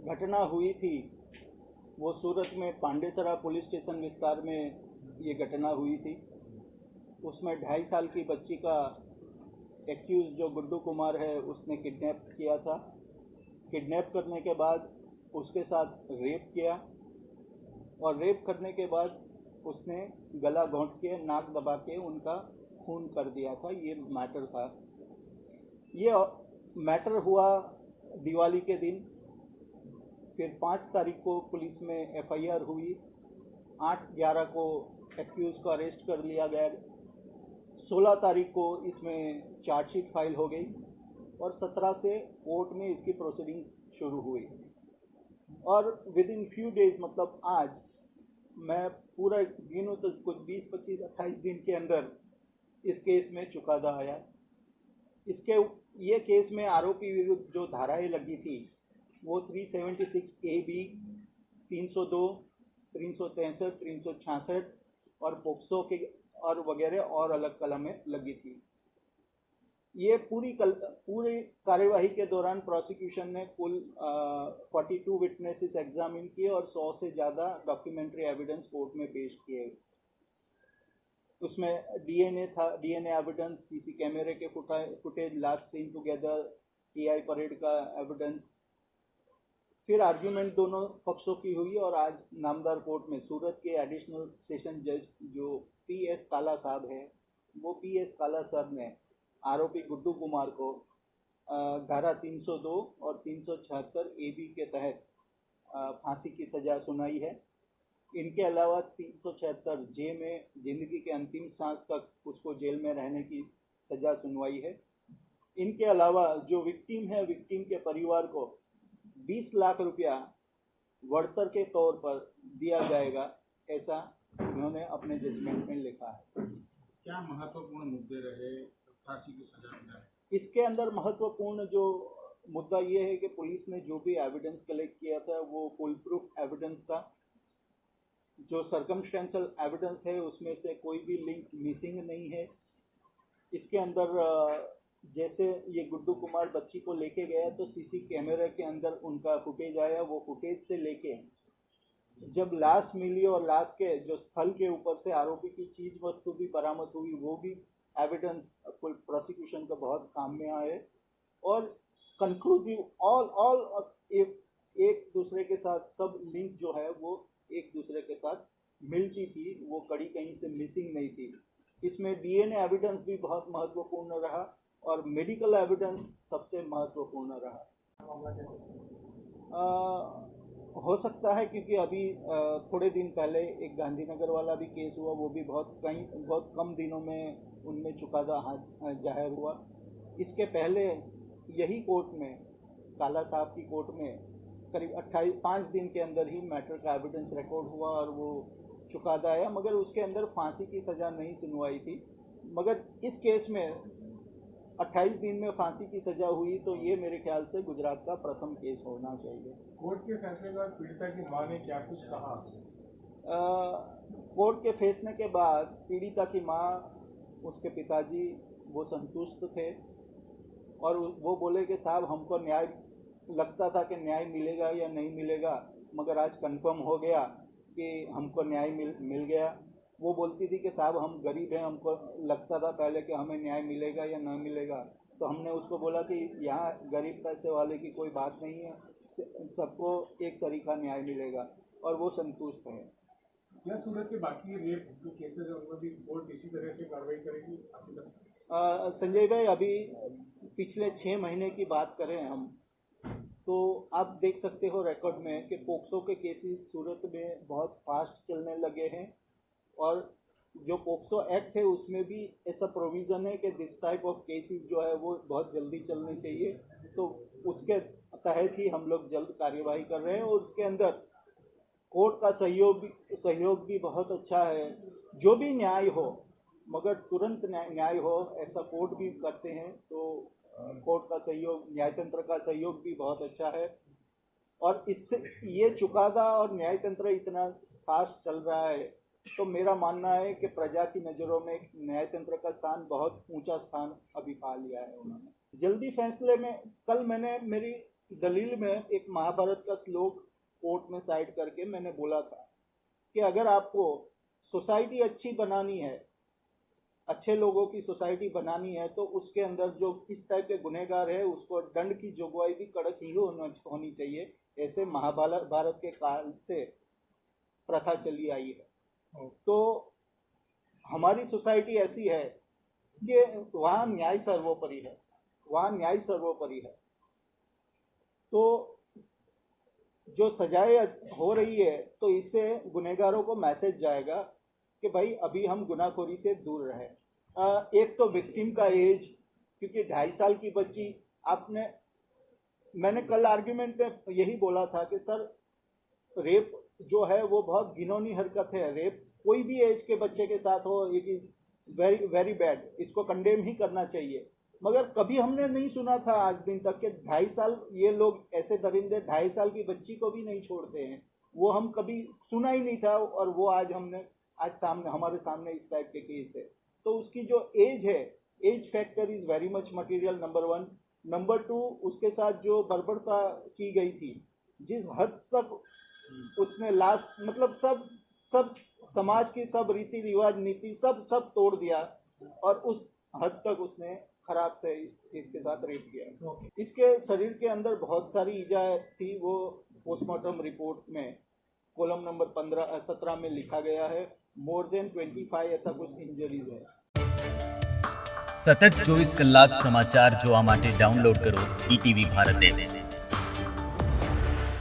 घटना हुई थी वो सूरत में पांडेसरा पुलिस स्टेशन विस्तार में ये घटना हुई थी। उसमें 2.5 साल की बच्ची का एक्यूज जो गुड्डू कुमार है उसने किडनैप किया था। किडनैप करने के बाद उसके साथ रेप किया और रेप करने के बाद उसने गला घोंट के नाक दबा के उनका खून कर दिया था। ये मैटर था। ये मैटर हुआ दिवाली के दिन। फिर 5 तारीख को पुलिस में एफआईआर हुई। 8/11 को एक्यूज को अरेस्ट कर लिया गया। 16 तारीख को इसमें चार्जशीट फाइल हो गई और 17 से कोर्ट में इसकी प्रोसीडिंग शुरू हुई और विद इन फ्यू डेज मतलब आज मैं पूरा गिनूं तो कुछ 20, 25, 28 दिन के अंदर इस केस में चुकादा आया। ये केस में आरोपी विरुद्ध जो धाराएं लगी थी वो 376A(b), 302, 363, 366 और पोक्सो के और वगैरह और अलग कलमें लगी थी। ये पूरी कार्यवाही के दौरान प्रोसिक्यूशन ने कुल 42 विटनेसेस एग्जामिन किए और 100 से ज़्यादा डॉक्यूमेंट्री एविडेंस कोर्ट में पेश किए। उसमें डीएनए था, डीएनए एविडेंस, सीसी कैमरे के footage, last scene together, TI parade का एविडेंस। फिर आर्ग्यूमेंट दोनों पक्षों की हुई और आज नामदार कोर्ट में सूरत के एडिशनल सेशन जज जो पीएस काला साहब है, वो पीएस काला साहब ने आरोपी गुड्डू कुमार को धारा 302 और 376A(b) के तहत फांसी की सजा सुनाई है। इनके अलावा 376J में जिंदगी के अंतिम सांस तक उसको जेल में रहने की सजा सुनवाई है। इनके अलावा जो विक्टिम है, विक्टिम के परिवार को 20 लाख रुपया वर्तर के तौर पर दिया जाएगा, ऐसा उन्होंने अपने जजमेंट में लिखा है। क्या महत्वपूर्ण मुद्दे रहे फांसी की सजा में? इसके अंदर महत्वपूर्ण जो मुद्दा ये है कि पुलिस ने जो भी एविडेंस कलेक्ट किया था वो फुल प्रूफ एविडेंस था। जो सर्कमस्टेंशियल एविडेंस है उसमें से कोई भी लिंक मिसिंग नहीं है। इसके अंदर जैसे ये गुड्डू कुमार बच्ची को लेके गया तो सीसी कैमरे के अंदर उनका फुटेज आया। वो फुटेज से लेके जब लाश मिली और लाश के जो स्थल के ऊपर से आरोपी की चीज वस्तु भी बरामद हुई, वो भी एविडेंस प्रोसिक्यूशन का बहुत काम में आए और कंक्लूसिव ऑल एक दूसरे के साथ सब लिंक जो है वो एक दूसरे के साथ मिलती थी। वो कड़ी कहीं से मिसिंग नहीं थी। इसमें डीएनए एविडेंस भी बहुत महत्वपूर्ण रहा और मेडिकल एविडेंस सबसे महत्वपूर्ण रहा। हो सकता है क्योंकि अभी थोड़े दिन पहले एक गांधीनगर वाला भी केस हुआ, वो भी बहुत कम दिनों में उनमें चुकादा जाहिर हुआ। इसके पहले यही कोर्ट में, काला साहब की कोर्ट में करीब 5 दिन के अंदर ही मैटर का एविडेंस रिकॉर्ड हुआ और वो चुकादा आया, मगर उसके अंदर फांसी की सजा नहीं सुनवाई थी। मगर इस केस में 28 दिन में फांसी की सजा हुई, तो ये मेरे ख्याल से गुजरात का प्रथम केस होना चाहिए। कोर्ट के फैसले के बाद पीड़िता की मां ने क्या कुछ कहा? कोर्ट के फैसले के बाद पीड़िता की मां, उसके पिताजी वो संतुष्ट थे और वो बोले कि साहब हमको न्याय लगता था कि न्याय मिलेगा या नहीं मिलेगा, मगर आज कंफर्म हो गया कि हमको न्याय मिल गया। वो बोलती थी कि साहब हम गरीब हैं, हमको लगता था पहले कि हमें न्याय मिलेगा या नहीं मिलेगा। तो हमने उसको बोला कि यहाँ गरीब पैसे वाले की कोई बात नहीं है, सबको एक तरीका न्याय मिलेगा और वो संतुष्ट है। क्या सूरत के बाकी रेप जो केसेस है उनमें भी कोर्ट इसी तरह से कार्रवाई करेगी? संजय भाई, अभी पिछले 6 महीने की बात करें हम तो आप देख सकते हो रिकॉर्ड में कि पोक्सो के केसेस सूरत में बहुत फास्ट चलने लगे हैं और जो पोक्सो एक्ट है उसमें भी ऐसा प्रोविजन है कि दिस टाइप ऑफ केसेस जो है वो बहुत जल्दी चलने चाहिए। तो उसके तहत ही हम लोग जल्द कार्यवाही कर रहे हैं और उसके अंदर कोर्ट का सहयोग भी बहुत अच्छा है। जो भी न्याय हो मगर तुरंत न्याय हो, ऐसा कोर्ट भी करते हैं। तो कोर्ट का सहयोग, न्यायतंत्र का सहयोग भी बहुत अच्छा है और इससे ये चुकादा और न्यायतंत्र इतना फास्ट चल रहा है तो मेरा मानना है कि प्रजा की नज़रों में न्यायतंत्र का स्थान बहुत ऊंचा स्थान अभी पा लिया है उन्होंने। जल्दी फैसले में कल मैंने मेरी दलील में एक महाभारत का श्लोक कोर्ट में साइड करके मैंने बोला था कि अगर आपको सोसाइटी अच्छी बनानी है, अच्छे लोगों की सोसाइटी बनानी है, तो उसके अंदर जो इस टाइप के गुनहगार है उसको दंड की जोगवाई भी कड़क ही होनी चाहिए। ऐसे महाभारत के काल से प्रथा चली आई है। तो हमारी सोसाइटी ऐसी है कि वहाँ न्याय सर्वोपरि है, वहाँ न्याय सर्वोपरि है। तो जो सजाएं हो रही है तो इससे गुनहगारों को मैसेज जाएगा कि भाई अभी हम गुनाहखोरी से दूर रहे। एक तो विक्टिम का एज, क्योंकि 2.5 साल की बच्ची, मैंने कल आर्ग्यूमेंट में यही बोला था कि सर रेप जो है वो बहुत घिनौनी हरकत है। रेप कोई भी एज के बच्चे के साथ हो, it is very very bad, इसको कंडेम ही करना चाहिए। मगर कभी हमने नहीं सुना था आज दिन तक कि 2.5 साल, ये लोग ऐसे दरिंदे 2.5 साल की बच्ची को भी नहीं छोड़ते हैं, वो हम कभी सुना ही नहीं था। और वो आज हमारे सामने इस टाइप के केस है। तो उसकी जो एज है, age factor is very much material, number 1। Number 2, उसके साथ जो बर्बरता की गई थी, जिस हद तक उसने लास्ट मतलब सब समाज की सब रीति रिवाज नीति सब तोड़ दिया, और उस हद तक उसने खराब से इसके साथ रेप किया। इसके शरीर के अंदर बहुत सारी ईजा थी, वो पोस्टमार्टम रिपोर्ट में कॉलम नंबर 17 में लिखा गया है। मोर देन 25 ऐसा कुछ इंजरीज है। સતત 24 કલાક સમાચાર જોવા માટે ડાઉનલોડ કરો ETV ભારત એપ।